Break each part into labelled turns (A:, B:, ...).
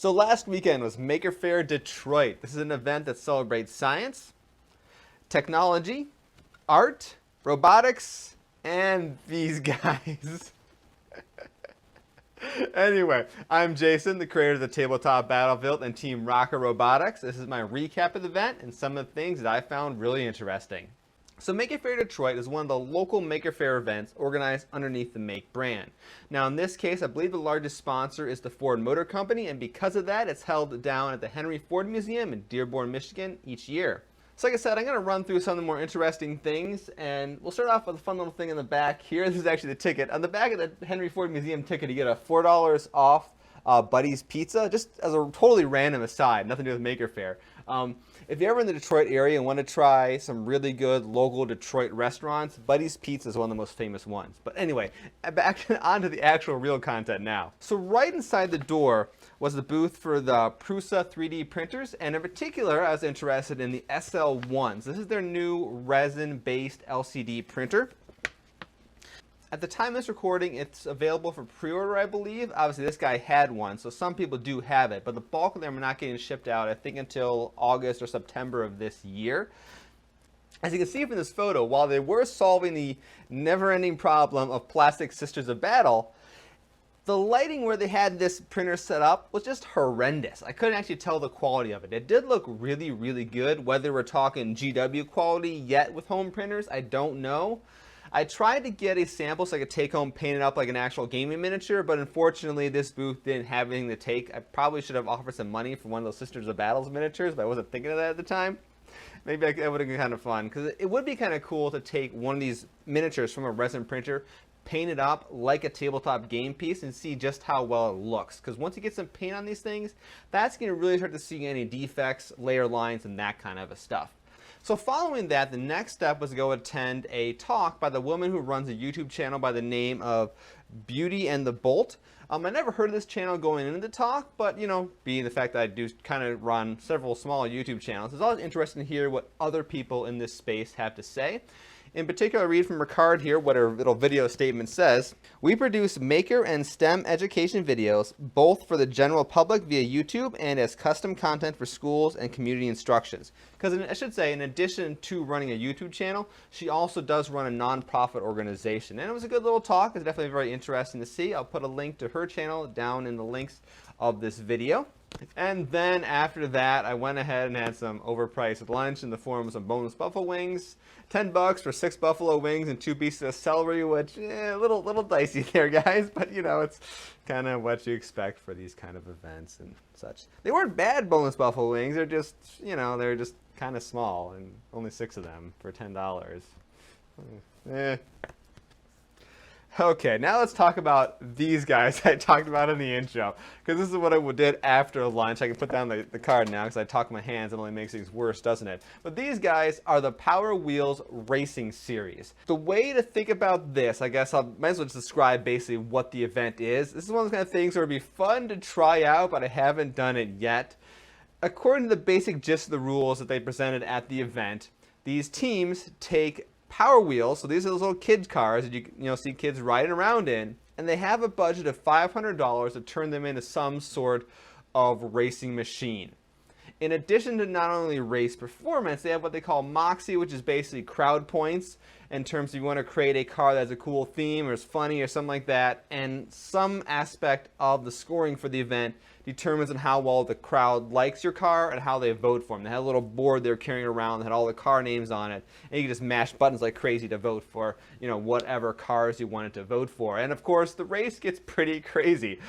A: So last weekend was Maker Faire Detroit. This is an event that celebrates science, technology, art, robotics, and these guys. Anyway, I'm Jason, the creator of the Tabletop Battlefield and Team Rocket Robotics. This is my recap of the event and some of the things that I found really interesting. So Maker Faire Detroit is one of the local Maker Faire events organized underneath the Make brand. Now in this case, I believe the largest sponsor is the Ford Motor Company, and because of that, it's held down at the Henry Ford Museum in Dearborn, Michigan each year. So like I said, I'm going to run through some of the more interesting things, and we'll start off with a fun little thing in the back here. This is actually the ticket. On the back of the Henry Ford Museum ticket, you get a $4 off Buddy's Pizza, just as a totally random aside, nothing to do with Maker Faire. If you're ever in the Detroit area and want to try some really good local Detroit restaurants, Buddy's Pizza is one of the most famous ones. But anyway, back onto the actual real content now. So right inside the door was the booth for the Prusa 3D printers, and in particular, I was interested in the SL1s. This is their new resin-based LCD printer. At the time of this recording, it's available for pre-order, I believe. Obviously, this guy had one, so some people do have it, but the bulk of them are not getting shipped out, I think, until August or September of this year. As you can see from this photo, while they were solving the never-ending problem of plastic Sisters of Battle, the lighting where they had this printer set up was just horrendous. I couldn't actually tell the quality of it. It did look really, really good. Whether we're talking GW quality yet with home printers, I don't know. I tried to get a sample so I could take home, paint it up like an actual gaming miniature, but unfortunately this booth didn't have anything to take. I probably should have offered some money for one of those Sisters of Battles miniatures, but I wasn't thinking of that at the time. Maybe that would have been kind of fun, because it would be kind of cool to take one of these miniatures from a resin printer, paint it up like a tabletop game piece, and see just how well it looks. Because once you get some paint on these things, that's going to really start to see any defects, layer lines, and that kind of stuff. So following that, the next step was to go attend a talk by the woman who runs a YouTube channel by the name of Beauty and the Bolt. I never heard of this channel going into the talk, but you know, being the fact that I do kind of run several small YouTube channels, it's always interesting to hear what other people in this space have to say. In particular, I read from her card here what her little video statement says. We produce maker and STEM education videos, both for the general public via YouTube and as custom content for schools and community instructions. Because I should say, in addition to running a YouTube channel, she also does run a nonprofit organization. And it was a good little talk. It's definitely very interesting to see. I'll put a link to her channel down in the links of this video. And then after that, I went ahead and had some overpriced lunch in the form of some boneless buffalo wings. $10 for 6 buffalo wings and 2 pieces of celery, which a little dicey there, guys. But you know, it's kind of what you expect for these kind of events and such. They weren't bad boneless buffalo wings. They're just, you know, they're just kind of small, and only 6 of them for $10. Okay, now let's talk about these guys I talked about in the intro, because this is what I did after lunch. I can put down the card now because I talk my hands and it only makes things worse, doesn't it? But these guys are the Power Wheels Racing Series. The way to think about this, I guess I might as well just describe basically what the event is. This is one of those kind of things where it would be fun to try out, but I haven't done it yet. According to the basic gist of the rules that they presented at the event, these teams take Power Wheels, so these are those little kids cars that you see kids riding around in, and they have a budget of $500 to turn them into some sort of racing machine. In addition to not only race performance, they have what they call Moxie, which is basically crowd points in terms of you want to create a car that has a cool theme or is funny or something like that, and some aspect of the scoring for the event determines on how well the crowd likes your car and how they vote for them. They had a little board they're carrying around that had all the car names on it, and you can just mash buttons like crazy to vote for, you know, whatever cars you wanted to vote for. And of course, the race gets pretty crazy.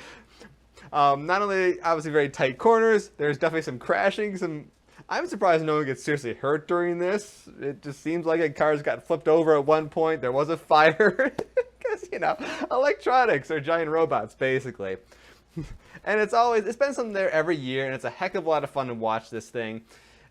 A: Not only obviously very tight corners, there's definitely some crashing. I'm surprised no one gets seriously hurt during this. It just seems like cars got flipped over at one point. There was a fire. Because, you know, electronics are giant robots, basically. And it's been something there every year, and it's a heck of a lot of fun to watch this thing.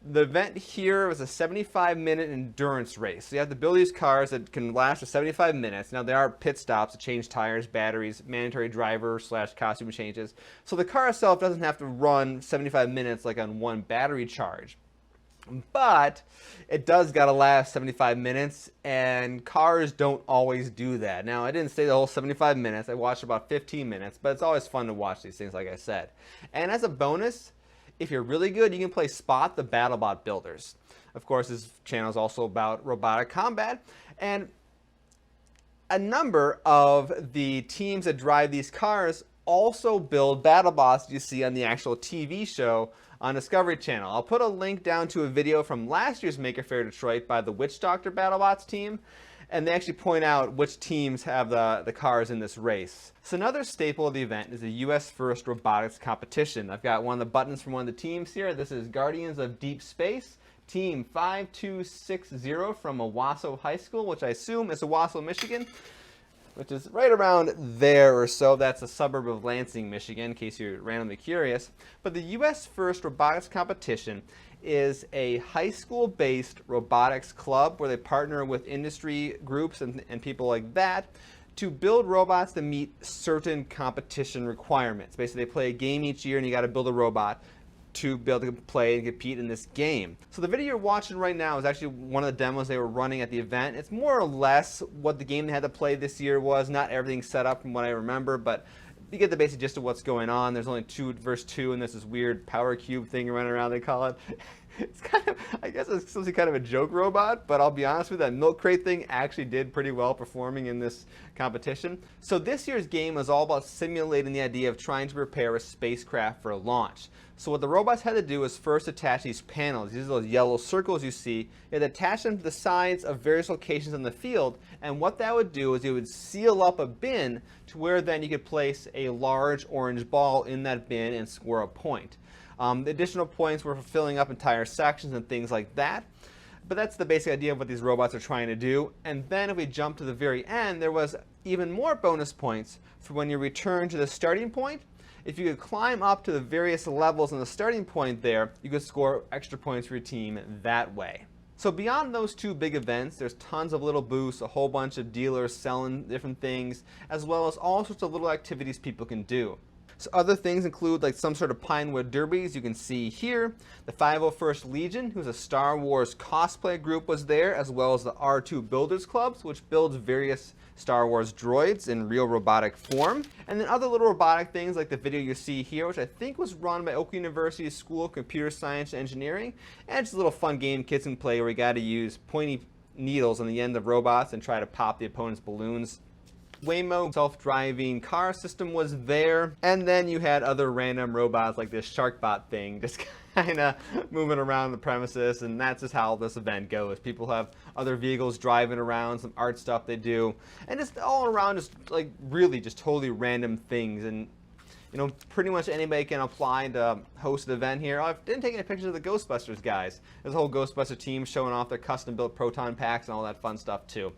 A: The event here was a 75-minute endurance race. So you have to build these cars that can last for 75 minutes. Now, there are pit stops to change tires, batteries, mandatory driver/costume changes. So the car itself doesn't have to run 75 minutes like on one battery charge. But it does gotta last 75 minutes, and cars don't always do that. Now, I didn't stay the whole 75 minutes. I watched about 15 minutes, but it's always fun to watch these things, like I said. And as a bonus, if you're really good, you can play Spot the BattleBot Builders. Of course, this channel is also about robotic combat, and a number of the teams that drive these cars also build BattleBots you see on the actual TV show on Discovery Channel. I'll put a link down to a video from last year's Maker Faire Detroit by the Witch Doctor BattleBots team, and they actually point out which teams have the cars in this race. So another staple of the event is the US First Robotics Competition. I've got one of the buttons from one of the teams here. This is Guardians of Deep Space, Team 5260 from Owasso High School, which I assume is Owasso, Michigan, which is right around there or so. That's a suburb of Lansing, Michigan, in case you're randomly curious. But the US First Robotics Competition is a high school-based robotics club where they partner with industry groups and people like that to build robots that meet certain competition requirements. Basically, they play a game each year, and you got to build a robot to be able to play and compete in this game. So the video you're watching right now is actually one of the demos they were running at the event. It's more or less what the game they had to play this year was. Not everything set up from what I remember, but you get the basic gist of what's going on. There's only 2 versus 2, and there's this weird power cube thing running around, they call it. It's kind of, I guess it's supposed to be kind of a joke robot, but I'll be honest with you, that milk crate thing actually did pretty well performing in this competition. So this year's game was all about simulating the idea of trying to prepare a spacecraft for a launch. So what the robots had to do was first attach these panels. These are those yellow circles you see. They had to attach them to the sides of various locations in the field, and what that would do is it would seal up a bin to where then you could place a large orange ball in that bin and score a point. The additional points were for filling up entire sections and things like that. But that's the basic idea of what these robots are trying to do. And then if we jump to the very end, there was even more bonus points for when you return to the starting point. If you could climb up to the various levels on the starting point there, you could score extra points for your team that way. So beyond those 2 big events, there's tons of little booths, a whole bunch of dealers selling different things, as well as all sorts of little activities people can do. So other things include like some sort of Pinewood derbies you can see here. The 501st Legion, who's a Star Wars cosplay group, was there, as well as the R2 Builders Clubs, which builds various Star Wars droids in real robotic form. And then other little robotic things like the video you see here, which I think was run by Oak University's School of Computer Science and Engineering. And it's a little fun game kids can play where you got to use pointy needles on the end of robots and try to pop the opponent's balloons. Waymo self-driving car system was there, and then you had other random robots like this SharkBot thing just kind of moving around the premises, and that's just how this event goes. People have other vehicles driving around, some art stuff they do, and just all around just like really just totally random things. And you know, pretty much anybody can apply to host an event here. I didn't take any pictures of the Ghostbusters guys. There's a whole Ghostbuster team showing off their custom-built proton packs and all that fun stuff too.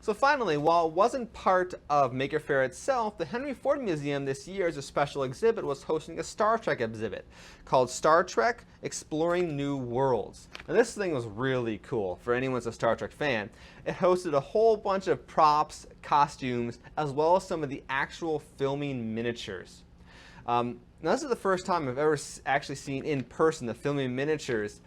A: So finally, while it wasn't part of Maker Faire itself, the Henry Ford Museum this year, as a special exhibit, was hosting a Star Trek exhibit called Star Trek Exploring New Worlds. Now this thing was really cool for anyone who's a Star Trek fan. It hosted a whole bunch of props, costumes, as well as some of the actual filming miniatures. Now this is the first time I've ever actually seen in person the filming miniatures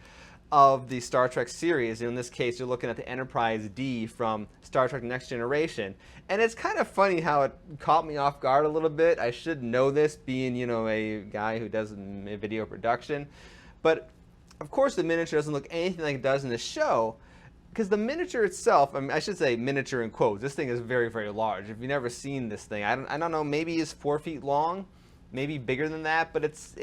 A: of the Star Trek series. In this case, you're looking at the Enterprise D from Star Trek Next Generation. And it's kind of funny how it caught me off guard a little bit. I should know this, being, you know, a guy who does video production. But of course the miniature doesn't look anything like it does in the show, because the miniature itself, I mean, I should say miniature in quotes, this thing is very, very large. If you've never seen this thing, I don't know, maybe it's 4 feet long, maybe bigger than that, but it's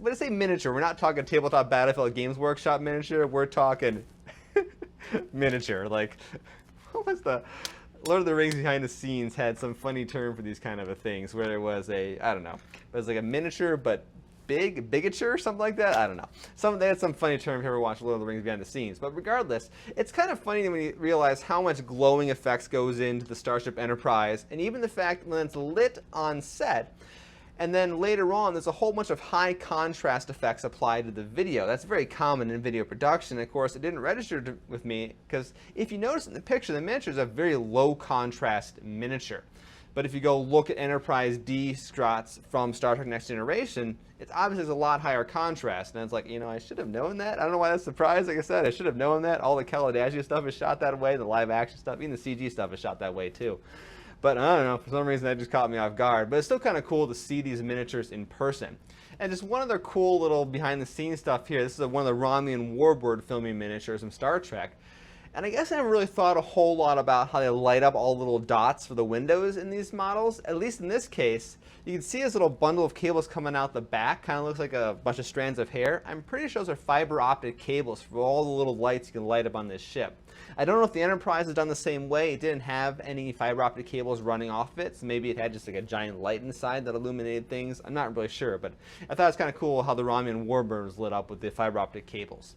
A: when I say miniature, we're not talking tabletop Battlefield Games Workshop miniature, we're talking miniature. Like, what was the Lord of the Rings behind the scenes had some funny term for these kind of things, where there was a, I don't know, it was like a miniature but bigature or something like that. I don't know. They had some funny term if you ever watched Lord of the Rings behind the scenes. But regardless, it's kind of funny when you realize how much glowing effects goes into the Starship Enterprise, and even the fact when it's lit on set. And then later on, there's a whole bunch of high contrast effects applied to the video. That's very common in video production. Of course, it didn't register with me because if you notice in the picture, the miniature is a very low contrast miniature. But if you go look at Enterprise D scrots from Star Trek Next Generation, it's obviously a lot higher contrast. And it's like, you know, I should have known that. I don't know why that's a surprise. Like I said, I should have known that. All the Kaladeshi stuff is shot that way. The live action stuff, even the CG stuff is shot that way too. But I don't know, for some reason that just caught me off guard. But it's still kind of cool to see these miniatures in person. And just one other cool little behind the scenes stuff here. This is one of the Romulan Warbird filming miniatures from Star Trek. And I guess I never really thought a whole lot about how they light up all the little dots for the windows in these models. At least in this case, you can see this little bundle of cables coming out the back. Kind of looks like a bunch of strands of hair. I'm pretty sure those are fiber optic cables for all the little lights you can light up on this ship. I don't know if the Enterprise has done the same way. It didn't have any fiber optic cables running off of it, so maybe it had just like a giant light inside that illuminated things. I'm not really sure, but I thought it was kind of cool how the Romulan Warbird was lit up with the fiber optic cables.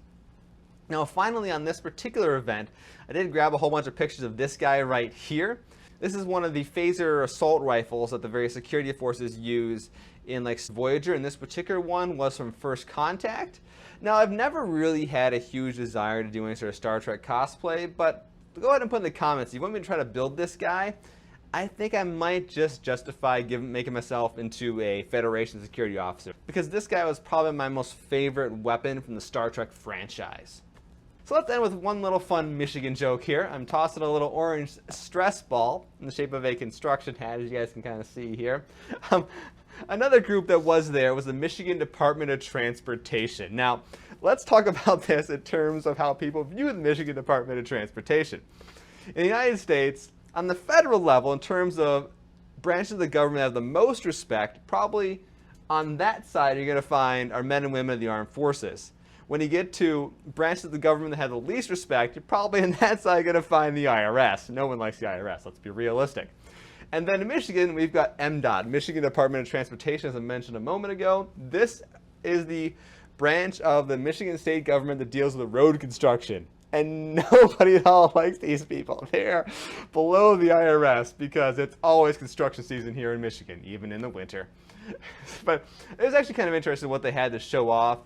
A: Now finally on this particular event, I did grab a whole bunch of pictures of this guy right here. This is one of the phaser assault rifles that the various security forces use in like Voyager, and this particular one was from First Contact. Now I've never really had a huge desire to do any sort of Star Trek cosplay, but go ahead and put in the comments if you want me to try to build this guy. I think I might just justify making myself into a Federation security officer, because this guy was probably my most favorite weapon from the Star Trek franchise. So let's end with one little fun Michigan joke here. I'm tossing a little orange stress ball in the shape of a construction hat, as you guys can kind of see here. Another group that was there was the Michigan Department of Transportation. Now, let's talk about this in terms of how people view the Michigan Department of Transportation. In the United States, on the federal level, in terms of branches of the government that have the most respect, probably on that side you're going to find our men and women of the armed forces. When you get to branches of the government that have the least respect, you're probably on that side going to find the IRS. No one likes the IRS, let's be realistic. And then in Michigan, we've got MDOT, Michigan Department of Transportation, as I mentioned a moment ago. This is the branch of the Michigan state government that deals with road construction. And nobody at all likes these people. They're below the IRS because it's always construction season here in Michigan, even in the winter. But it was actually kind of interesting what they had to show off.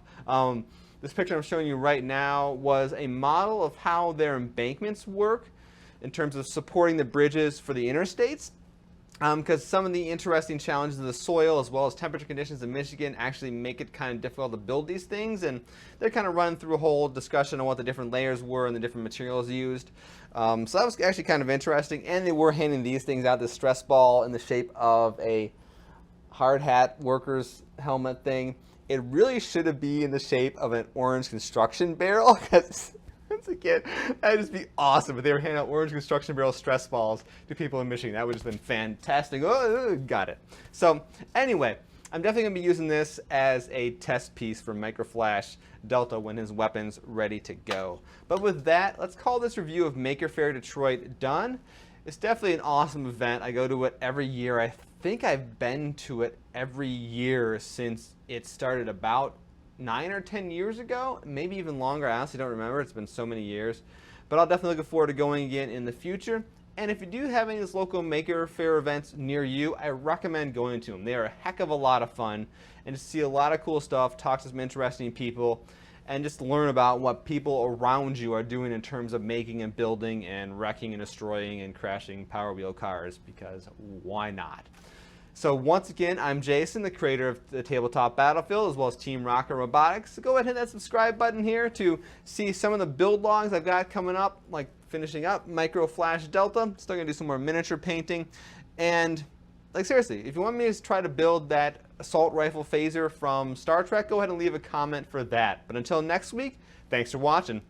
A: This picture I'm showing you right now was a model of how their embankments work in terms of supporting the bridges for the interstates. Because some of the interesting challenges of the soil as well as temperature conditions in Michigan actually make it kind of difficult to build these things, and they're kind of running through a whole discussion on what the different layers were and the different materials used. So that was actually kind of interesting, and they were handing these things out, this stress ball in the shape of a hard hat worker's helmet thing. It really should have been in the shape of an orange construction barrel, because once again, that'd just be awesome if they were handing out orange construction barrel stress balls to people in Michigan. That would have just been fantastic. Oh, got it. So anyway, I'm definitely going to be using this as a test piece for Microflash Delta when his weapon's ready to go. But with that, let's call this review of Maker Faire Detroit done. It's definitely an awesome event. I go to it every year. I think I've been to it every year since it started about 9 or 10 years ago, maybe even longer. I honestly don't remember. It's been so many years. But I'll definitely look forward to going again in the future. And if you do have any of these local Maker Faire events near you, I recommend going to them. They are a heck of a lot of fun, and to see a lot of cool stuff, talk to some interesting people, and just learn about what people around you are doing in terms of making and building and wrecking and destroying and crashing Power Wheel cars, because why not? So once again, I'm Jason, the creator of the Tabletop Battlefield, as well as Team Rocker Robotics. So go ahead and hit that subscribe button here to see some of the build logs I've got coming up, like finishing up Microflash Delta. Still gonna do some more miniature painting. And like seriously, if you want me to try to build that assault rifle phaser from Star Trek, go ahead and leave a comment for that. But until next week, thanks for watching.